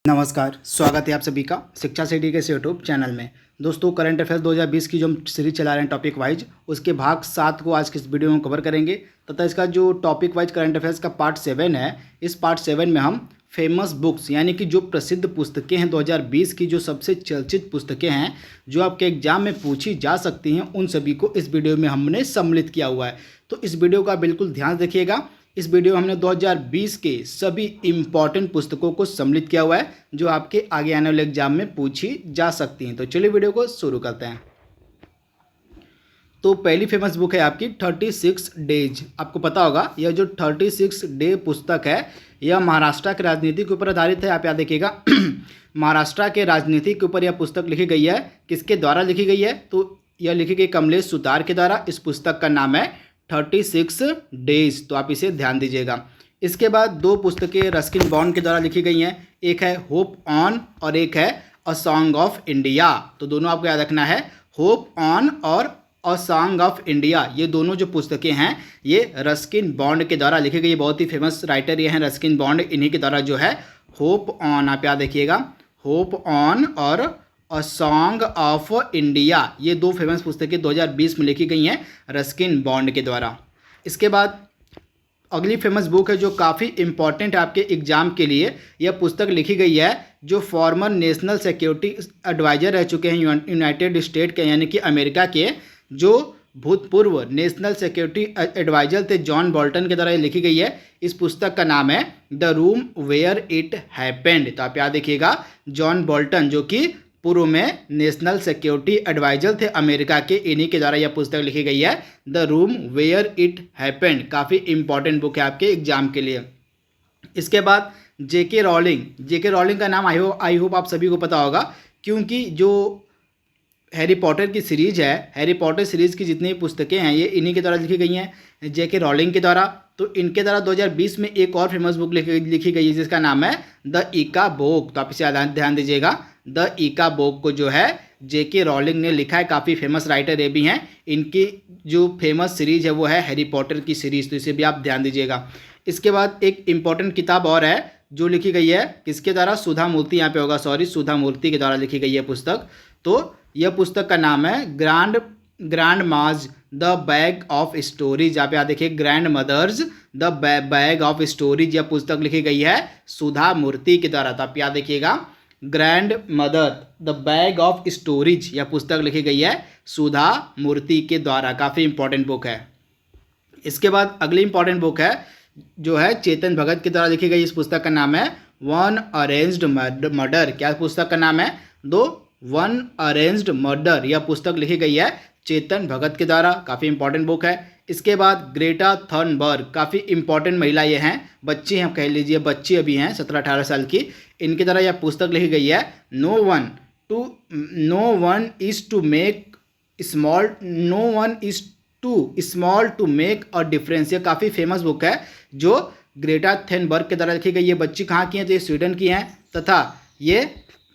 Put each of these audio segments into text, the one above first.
नमस्कार, स्वागत है आप सभी का शिक्षा सिटी के यूट्यूब चैनल में। दोस्तों, करंट अफेयर्स 2020 की जो हम सीरीज चला रहे हैं टॉपिक वाइज, उसके भाग 7 को आज की इस वीडियो में कवर करेंगे तथा इसका जो टॉपिक वाइज करंट अफेयर्स का पार्ट 7 है, इस पार्ट 7 में हम फेमस बुक्स यानी कि जो प्रसिद्ध पुस्तकें हैं 2020 की, जो सबसे चर्चित पुस्तकें हैं जो आपके एग्जाम में पूछी जा सकती हैं, उन सभी को इस वीडियो में हमने सम्मिलित किया हुआ है। तो इस वीडियो का बिल्कुल ध्यान रखिएगा। इस वीडियो में हमने 2020 के सभी इम्पॉर्टेंट पुस्तकों को सम्मिलित किया हुआ है जो आपके आगे आने वाले एग्जाम में पूछी जा सकती हैं। तो चलिए वीडियो को शुरू करते हैं। तो पहली फेमस बुक है आपकी 36 डेज। आपको पता होगा यह जो 36 डे पुस्तक है यह महाराष्ट्र की राजनीति के ऊपर आधारित है। आप याद देखिएगा महाराष्ट्र के राजनीति के ऊपर यह पुस्तक लिखी गई है। किसके द्वारा लिखी गई है? तो यह लिखी गई कमलेश सुतार के द्वारा। इस पुस्तक का नाम है 36 डेज। तो आप इसे ध्यान दीजिएगा। इसके बाद दो पुस्तकें रस्किन बॉन्ड के द्वारा लिखी गई हैं। एक है होप ऑन और एक है अ सॉन्ग ऑफ इंडिया। तो दोनों आपको याद रखना है, होप ऑन और अ सॉन्ग ऑफ इंडिया। ये दोनों जो पुस्तकें हैं ये रस्किन बॉन्ड के द्वारा लिखी गई। बहुत ही फेमस राइटर ये हैं रस्किन बॉन्ड। इन्हीं के द्वारा जो है होप ऑन, आप याद रखिएगा, होप ऑन और अ सॉन्ग ऑफ इंडिया, ये दो फेमस पुस्तकें 2020 में लिखी गई हैं रस्किन बॉन्ड के द्वारा। इसके बाद अगली फेमस बुक है जो काफ़ी इंपॉर्टेंट है आपके एग्जाम के लिए। यह पुस्तक लिखी गई है जो फॉर्मर नेशनल सिक्योरिटी एडवाइजर रह चुके हैं यूनाइटेड स्टेट के, यानी कि अमेरिका के जो भूतपूर्व नेशनल सिक्योरिटी एडवाइजर थे, जॉन बोल्टन के द्वारा ये लिखी गई है। इस पुस्तक का नाम है the room where it happened. तो आप याद देखिएगा, जॉन बोल्टन जो कि पूर्व में नेशनल सिक्योरिटी एडवाइजर थे अमेरिका के, इन्हीं के द्वारा यह पुस्तक लिखी गई है the room where it happened. काफ़ी इंपॉर्टेंट बुक है आपके एग्जाम के लिए। इसके बाद जेके रॉलिंग का नाम आई होप आप सभी को पता होगा, क्योंकि जो हैरी पॉटर की सीरीज है, हैरी पॉटर सीरीज़ की जितनी पुस्तकें हैं ये इन्हीं के द्वारा लिखी गई हैं, जेके रॉलिंग के द्वारा। तो इनके द्वारा 2020 में एक और फेमस बुक लिखी गई है जिसका नाम है द इका बुक। तो आप इसे ध्यान दीजिएगा, द इका बुक को जो है जेके रॉलिंग ने लिखा है। काफ़ी फेमस राइटर ये भी हैं। इनकी जो फेमस सीरीज है वो है हैरी पॉटर की सीरीज़, तो इसे भी आप ध्यान दीजिएगा। इसके बाद एक इम्पॉर्टेंट किताब और है जो लिखी गई है किसके द्वारा? सुधा मूर्ति, यहाँ पे होगा सॉरी, सुधा मूर्ति के द्वारा लिखी गई है पुस्तक। तो यह पुस्तक का नाम है ग्रैंड माज द बैग ऑफ स्टोरीज। आप याद देखिए, grandmother's the bag of stories. यह पुस्तक लिखी गई है सुधा मूर्ति के द्वारा। तो आप याद देखिएगा, grand mother the bag of stories, यह पुस्तक लिखी गई है सुधा मूर्ति के द्वारा। काफ़ी इंपॉर्टेंट बुक है। इसके बाद अगली इंपॉर्टेंट बुक है जो है चेतन भगत के द्वारा लिखी गई। इस पुस्तक का नाम है वन अरेंज्ड मर्डर। क्या पुस्तक का नाम है? One arranged murder. यह पुस्तक लिखी गई है चेतन भगत के द्वारा। काफ़ी इंपॉर्टेंट बुक है। इसके बाद ग्रेटा थर्नबर्ग, काफ़ी इंपॉर्टेंट महिला ये हैं, बच्ची हैं, कह लीजिए बच्ची अभी हैं 17-18 साल की। इनके द्वारा यह पुस्तक लिखी गई है no one is too small to make a difference. ये काफ़ी फेमस बुक है जो ग्रेटा थर्नबर्ग के द्वारा लिखी गई है। बच्ची कहाँ की हैं? तो ये स्वीडन की हैं तथा ये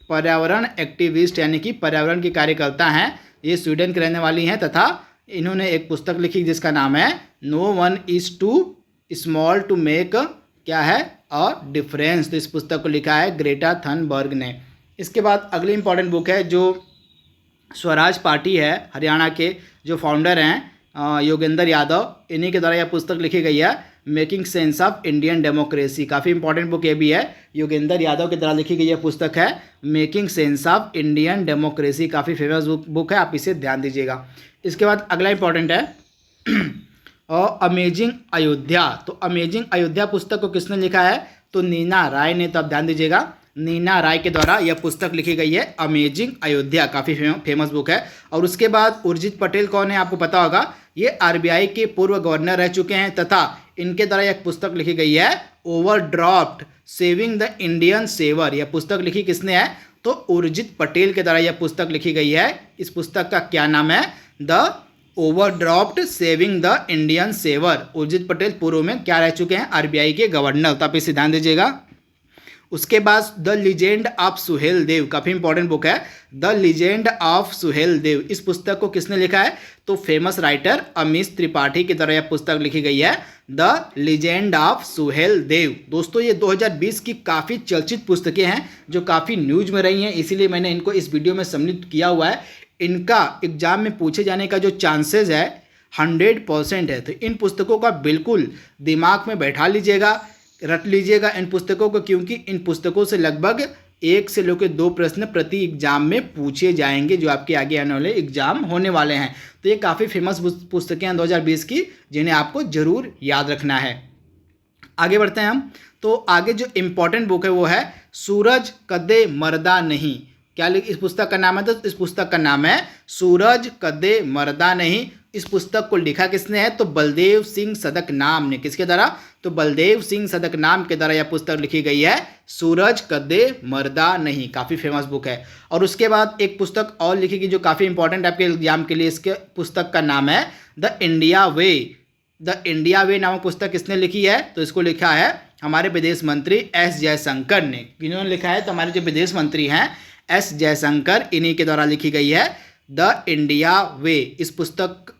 पर्यावरण एक्टिविस्ट यानी कि पर्यावरण की कार्यकर्ता हैं। ये स्वीडन की रहने वाली हैं तथा इन्होंने एक पुस्तक लिखी जिसका नाम है no one is too small to make क्या है अ डिफरेंस। तो इस पुस्तक को लिखा है ग्रेटा थर्नबर्ग ने। इसके बाद अगली इंपॉर्टेंट बुक है जो स्वराज पार्टी है हरियाणा के जो फाउंडर हैं योगेंद्र यादव, इन्हीं के द्वारा यह पुस्तक लिखी गई है making sense of Indian democracy. काफ़ी इंपॉर्टेंट बुक ये भी है, योगेंद्र यादव के द्वारा लिखी गई यह पुस्तक है making sense of Indian democracy. काफ़ी फेमस बुक है, आप इसे ध्यान दीजिएगा। इसके बाद अगला इंपॉर्टेंट है और अमेजिंग अयोध्या। तो अमेजिंग अयोध्या पुस्तक को किसने लिखा है? तो नीना राय ने। तो आप ध्यान दीजिएगा, नीना राय के द्वारा यह पुस्तक लिखी गई है अमेजिंग अयोध्या। काफ़ी फेमस बुक है। और उसके बाद उर्जित पटेल कौन है? आपको पता होगा, ये आरबीआई के पूर्व गवर्नर रह चुके हैं तथा इनके द्वारा एक पुस्तक लिखी गई है overdraft saving the Indian saver. यह पुस्तक लिखी किसने है? तो उर्जित पटेल के द्वारा यह पुस्तक लिखी गई है। इस पुस्तक का क्या नाम है? The overdraft saving the Indian saver. Urjit Patel पूर्व में क्या रह चुके हैं? आरबीआई के गवर्नर। तो आप इसे ध्यान दीजिएगा, उसके बाद the legend of Suhel Dev, काफ़ी इंपॉर्टेंट बुक है, the legend of Suhel Dev. इस पुस्तक को किसने लिखा है? तो फेमस राइटर अमीश त्रिपाठी के द्वारा यह पुस्तक लिखी गई है, the legend of Suhel Dev. दोस्तों ये 2020 की काफ़ी चर्चित पुस्तकें हैं जो काफ़ी न्यूज में रही हैं, इसीलिए मैंने इनको इस वीडियो में सम्मिलित किया हुआ है। इनका एग्जाम में पूछे जाने का जो चांसेस है 100% है। तो इन पुस्तकों का बिल्कुल दिमाग में बैठा लीजिएगा, रट लीजिएगा इन पुस्तकों को, क्योंकि इन पुस्तकों से लगभग 1 से लेकर 2 प्रश्न प्रति एग्जाम में पूछे जाएंगे जो आपके आगे आने वाले एग्जाम होने वाले हैं। तो ये काफ़ी फेमस पुस्तकें हैं 2020 की, जिन्हें आपको जरूर याद रखना है। आगे बढ़ते हैं हम। तो आगे जो इम्पोर्टेंट बुक है वो है सूरज कदे मरदा नहीं। क्या इस पुस्तक का नाम है? तो इस पुस्तक का नाम है सूरज कदे मरदा नहीं। इस पुस्तक को लिखा किसने है? तो बलदेव सिंह सदकनाम ने। किसके द्वारा? तो बलदेव सिंह सदकनाम के द्वारा यह पुस्तक लिखी गई है, सूरज कदे मरदा नहीं। काफ़ी फेमस बुक है। और उसके बाद एक पुस्तक और लिखी गई जो काफ़ी इंपॉर्टेंट है आपके एग्जाम के लिए। इसके पुस्तक का नाम है the India way. The India way नामक पुस्तक किसने लिखी है? तो इसको लिखा है हमारे विदेश मंत्री एस जयशंकर ने। किन्होंने लिखा है? तो हमारे जो विदेश मंत्री हैं एस जयशंकर, इन्हीं के द्वारा लिखी गई है द इंडिया वे। इस पुस्तक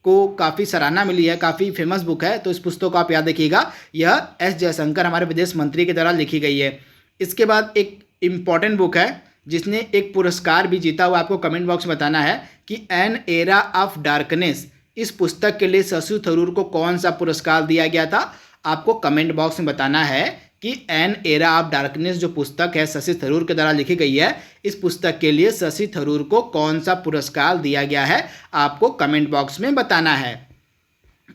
को काफ़ी सराहना मिली है, काफ़ी फेमस बुक है। तो इस पुस्तक को आप याद रखिएगा, यह एस जयशंकर हमारे विदेश मंत्री के द्वारा लिखी गई है। इसके बाद एक इम्पॉर्टेंट बुक है जिसने एक पुरस्कार भी जीता हुआ, आपको कमेंट बॉक्स में बताना है कि एन एरा ऑफ डार्कनेस। इस पुस्तक के लिए शशि थरूर को कौन सा पुरस्कार दिया गया था? आपको कमेंट बॉक्स में बताना है कि एन एरा ऑफ डार्कनेस जो पुस्तक है शशि थरूर के द्वारा लिखी गई है, इस पुस्तक के लिए शशि थरूर को कौन सा पुरस्कार दिया गया है, आपको कमेंट बॉक्स में बताना है।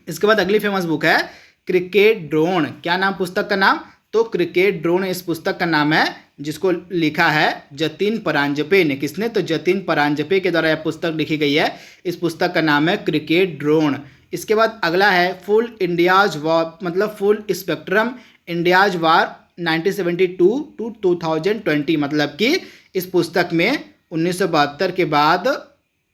इसके बाद अगली फेमस बुक है क्रिकेट ड्रोन। क्या नाम पुस्तक का नाम? तो क्रिकेट ड्रोन इस पुस्तक का नाम है, जिसको लिखा है जतिन परांजपे ने। किसने? तो जतिन परांजपे के द्वारा यह पुस्तक लिखी गई है। इस पुस्तक का नाम है क्रिकेट ड्रोन। इसके बाद अगला है फुल इंडियाज वॉर, मतलब full spectrum India's war 1972 to 2020। मतलब कि इस पुस्तक में 1972 के बाद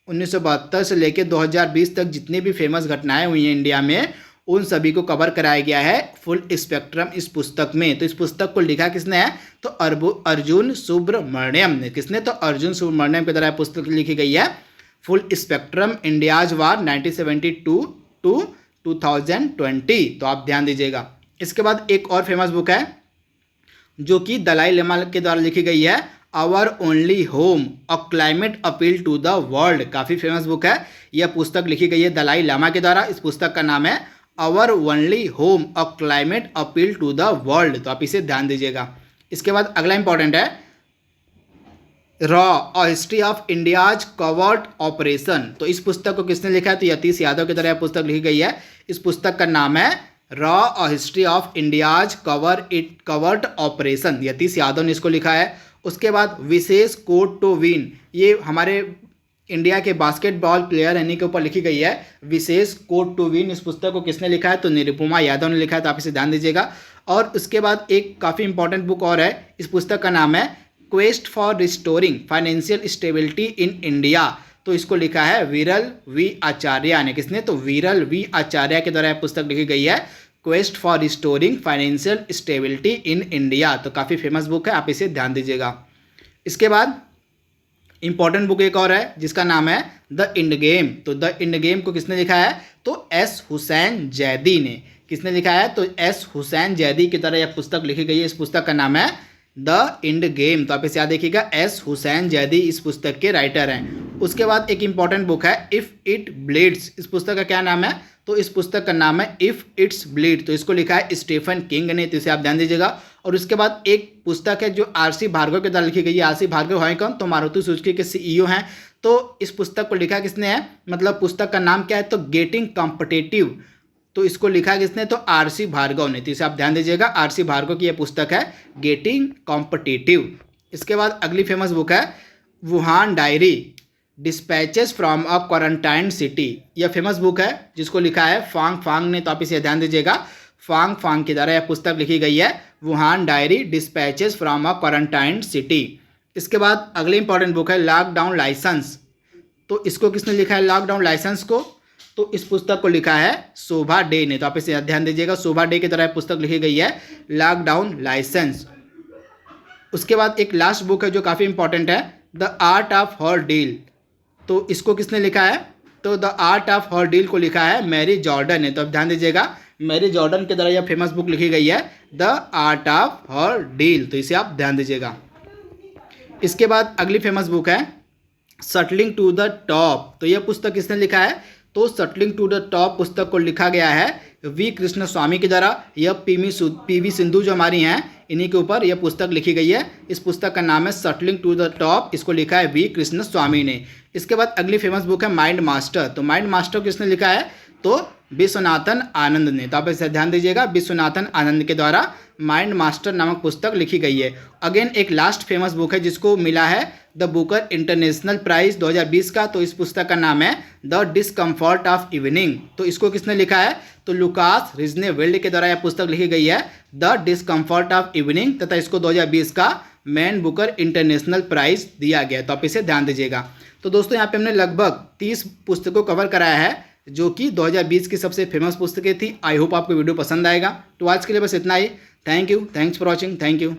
1972 से लेकर 2020 तक जितनी भी फेमस घटनाएं हुई हैं इंडिया में, उन सभी को कवर कराया गया है फुल स्पेक्ट्रम इस पुस्तक में। तो इस पुस्तक को लिखा किसने है? तो अर्जुन सुब्रमण्यम ने। किसने? तो अर्जुन सुब्रमण्यम के द्वारा पुस्तक लिखी गई है full spectrum India's war 1972 to 2020। तो आप ध्यान दीजिएगा। इसके बाद एक और फेमस बुक है जो कि दलाई लामा के द्वारा लिखी गई है, our only home a climate appeal to the world. काफ़ी फेमस बुक है। यह पुस्तक लिखी गई है दलाई लामा के द्वारा। इस पुस्तक का नाम है our only home a climate appeal to the world. तो आप इसे ध्यान दीजिएगा। इसके बाद अगला इंपॉर्टेंट है raw a history of India's covert operation. तो इस पुस्तक को किसने लिखा है? तो यतीश यादव के द्वारा यह पुस्तक लिखी गई है। इस पुस्तक का नाम है raw a history of India's covert operation. Yatish Yadav ने इसको लिखा है। उसके बाद विशेष कोड टू विन, ये हमारे इंडिया के बास्केटबॉल प्लेयर इन्हीं के ऊपर लिखी गई है विशेष कोड टू विन। इस पुस्तक को किसने लिखा है? तो निरुपमा यादव ने लिखा है। तो आप इसे ध्यान दीजिएगा। और उसके बाद एक काफ़ी इंपॉर्टेंट बुक और है। इस पुस्तक का नाम है quest for restoring financial stability in India. तो इसको लिखा है विरल वी आचार्य ने। किसने? तो विरल वी आचार्य के द्वारा यह पुस्तक लिखी गई है quest for restoring financial stability in India. तो काफ़ी फेमस बुक है, आप इसे ध्यान दीजिएगा। इसके बाद इंपॉर्टेंट बुक एक और है जिसका नाम है द इंड गेम। तो द इंड गेम को किसने लिखा है? तो एस हुसैन जैदी ने। किसने लिखा है? तो एस हुसैन जैदी की तरह यह पुस्तक लिखी गई है। इस पुस्तक का नाम है द इंड गेम। तो आप इसे याद रखिएगा, एस हुसैन जैदी इस पुस्तक के राइटर हैं। उसके बाद एक इंपॉर्टेंट बुक है इफ़ इट ब्लीड्स। इस पुस्तक का क्या नाम है? तो इस पुस्तक का नाम है इफ़ इट्स ब्लीड। तो इसको लिखा है स्टीफन किंग ने। तो इसे आप ध्यान दीजिएगा। और उसके बाद एक पुस्तक है जो आरसी भार्गव के द्वारा लिखी गई है। आरसी भार्गव है कौन? तो मारुति सुजुकी के सीईओ हैं। तो इस पुस्तक को लिखा किसने है? मतलब पुस्तक का नाम क्या है? तो गेटिंग कॉम्पिटिटिव। तो इसको लिखा किसने? तो आरसी भार्गव ने। तो इसे आप ध्यान दीजिएगा, आरसी भार्गव की यह पुस्तक है गेटिंग कॉम्पिटिटिव। इसके बाद अगली फेमस बुक है Wuhan diary dispatches from a quarantine city. यह फेमस बुक है जिसको लिखा है फांग फांग ने। तो आप इसे ध्यान दीजिएगा, फांग फांग के द्वारा यह पुस्तक लिखी गई है Wuhan diary dispatches from a quarantine city. इसके बाद अगली इंपॉर्टेंट बुक है लॉकडाउन लाइसेंस। तो इसको किसने लिखा है लॉकडाउन लाइसेंस को? तो इस पुस्तक को लिखा है शोभा डे ने। तो आप इसे ध्यान दीजिएगा, शोभा डे की तरह पुस्तक लिखी गई है लॉकडाउन लाइसेंस। उसके बाद एक लास्ट बुक है जो काफ़ी इंपॉर्टेंट है, the art of her deal. तो इसको किसने लिखा है? तो the art of her deal को लिखा है मैरी जॉर्डन ने। तो अब ध्यान दीजिएगा, मैरी जॉर्डन के द्वारा यह फेमस बुक लिखी गई है, the art of her deal. तो इसे आप ध्यान दीजिएगा। इसके बाद अगली फेमस बुक है सटलिंग टू द टॉप। तो यह पुस्तक किसने लिखा है? तो सटलिंग टू द टॉप पुस्तक को लिखा गया है वी कृष्ण स्वामी के द्वारा। यह पीवी सिंधु जो हमारी हैं, इन्हीं के ऊपर यह पुस्तक लिखी गई है। इस पुस्तक का नाम है सटलिंग टू द टॉप, इसको लिखा है वी कृष्ण स्वामी ने। इसके बाद अगली फेमस बुक है माइंड मास्टर। तो माइंड मास्टर किसने लिखा है? तो विश्वनाथन आनंद ने। तो आप इसे ध्यान दीजिएगा, विश्वनाथन आनंद के द्वारा माइंड मास्टर नामक पुस्तक लिखी गई है। अगेन एक लास्ट फेमस बुक है जिसको मिला है द बुकर इंटरनेशनल प्राइज 2020 का। तो इस पुस्तक का नाम है द डिस्कम्फर्ट ऑफ इवनिंग। तो इसको किसने लिखा है? तो लुकास रिजनेवेल्ड के द्वारा यह पुस्तक लिखी गई है, द डिस्कम्फर्ट ऑफ इवनिंग, तथा इसको 2020 का मैन बुकर इंटरनेशनल प्राइज दिया गया। तो आप इसे ध्यान दीजिएगा। तो दोस्तों यहाँ पे हमने लगभग 30 पुस्तकों कवर कराया है जो कि 2020 की सबसे फेमस पुस्तकें थी। आई होप आपको वीडियो पसंद आएगा। तो आज के लिए बस इतना ही। Thank you, thanks for watching, thank you.